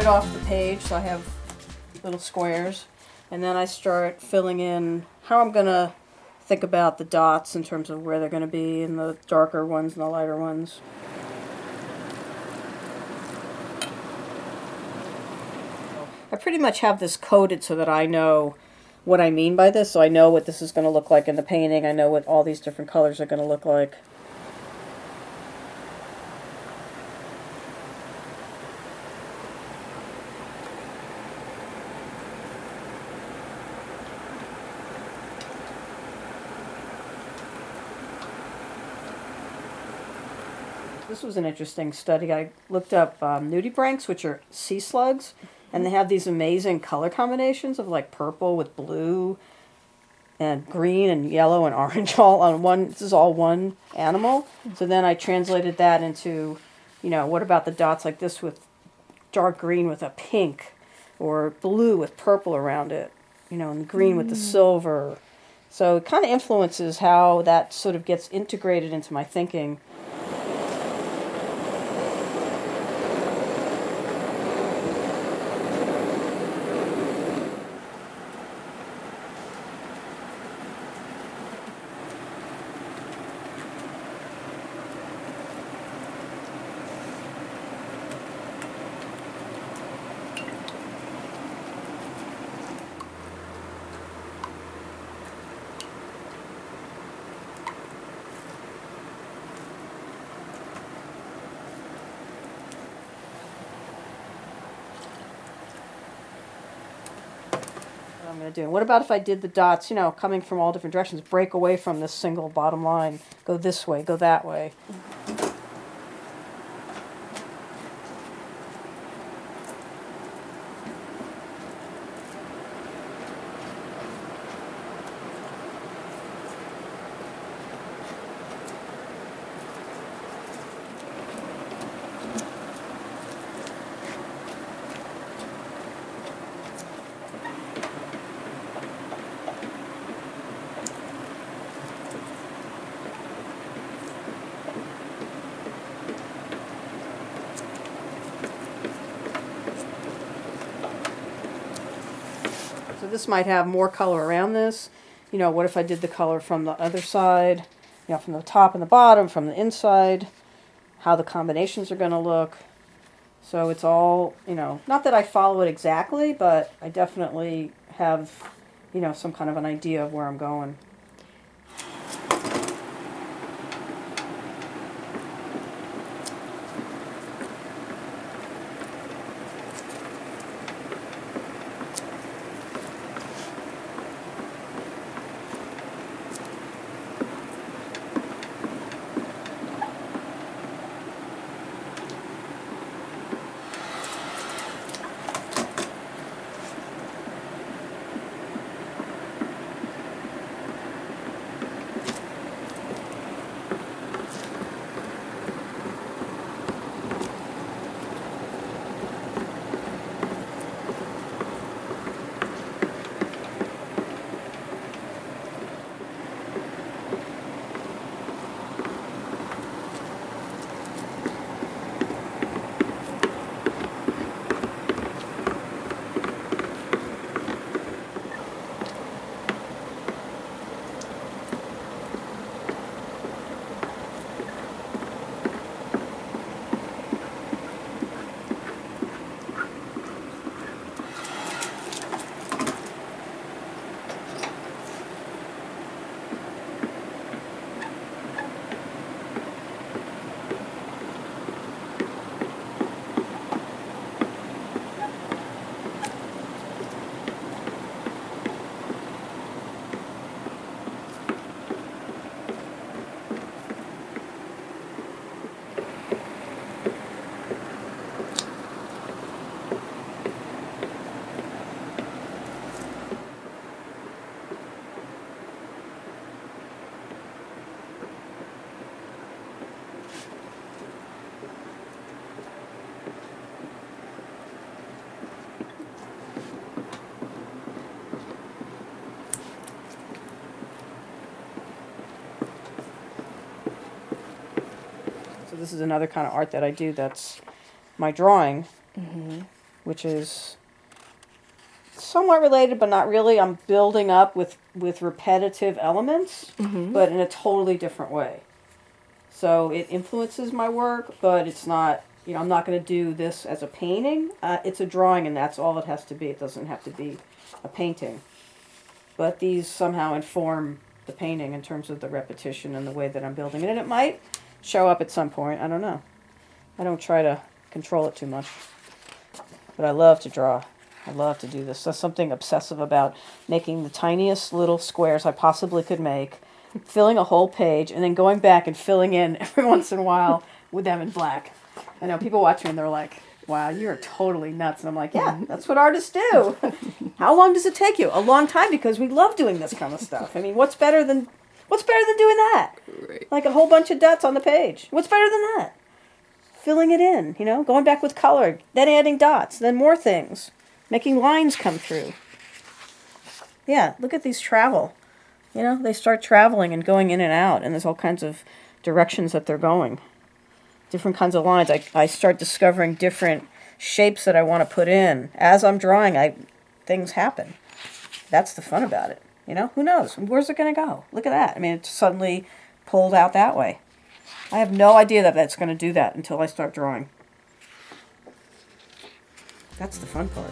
off the page, so I have little squares, and then I start filling in how I'm going to think about the dots in terms of where they're going to be, and the darker ones and the lighter ones. I pretty much have this coded so that I know what I mean by this, so I know what this is going to look like in the painting. I know what all these different colors are going to look like. This was an interesting study. I looked up nudibranchs, which are sea slugs, and they have these amazing color combinations of like purple with blue and green and yellow and orange all on one. This is all one animal. So then I translated that into, you know, what about the dots like this with dark green with a pink, or blue with purple around it, you know, and green with the silver. So it kind of influences how that sort of gets integrated into my thinking. I'm going to do. And what about if I did the dots, you know, coming from all different directions, break away from this single bottom line, go this way, go that way. So this might have more color around this. You know, what if I did the color from the other side, you know, from the top and the bottom, from the inside, how the combinations are going to look. So it's all, you know, not that I follow it exactly, but I definitely have, you know, some kind of an idea of where I'm going. This is another kind of art that I do that's my drawing, which is somewhat related, but not really. I'm building up with repetitive elements, but in a totally different way. So it influences my work, but it's not, you know, I'm not going to do this as a painting. It's a drawing, and that's all it has to be. It doesn't have to be a painting. But these somehow inform the painting in terms of the repetition and the way that I'm building it. And it might show up at some point. I don't know. I don't try to control it too much. But I love to draw. I love to do this. There's something obsessive about making the tiniest little squares I possibly could make, filling a whole page, and then going back and filling in every once in a while with them in black. I know people watch me and they're like, wow, you're totally nuts. And I'm like, yeah, that's what artists do. How long does it take you? A long time, because we love doing this kind of stuff. I mean, what's better than doing that? Right. Like a whole bunch of dots on the page. What's better than that? Filling it in, you know, going back with color, then adding dots, then more things, making lines come through. Yeah, look at these travel. You know, they start traveling and going in and out, and there's all kinds of directions that they're going. Different kinds of lines. I start discovering different shapes that I want to put in. As I'm drawing, things happen. That's the fun about it. You know, who knows? Where's it going to go? Look at that. I mean, it suddenly pulled out that way. I have no idea that that's going to do that until I start drawing. That's the fun part.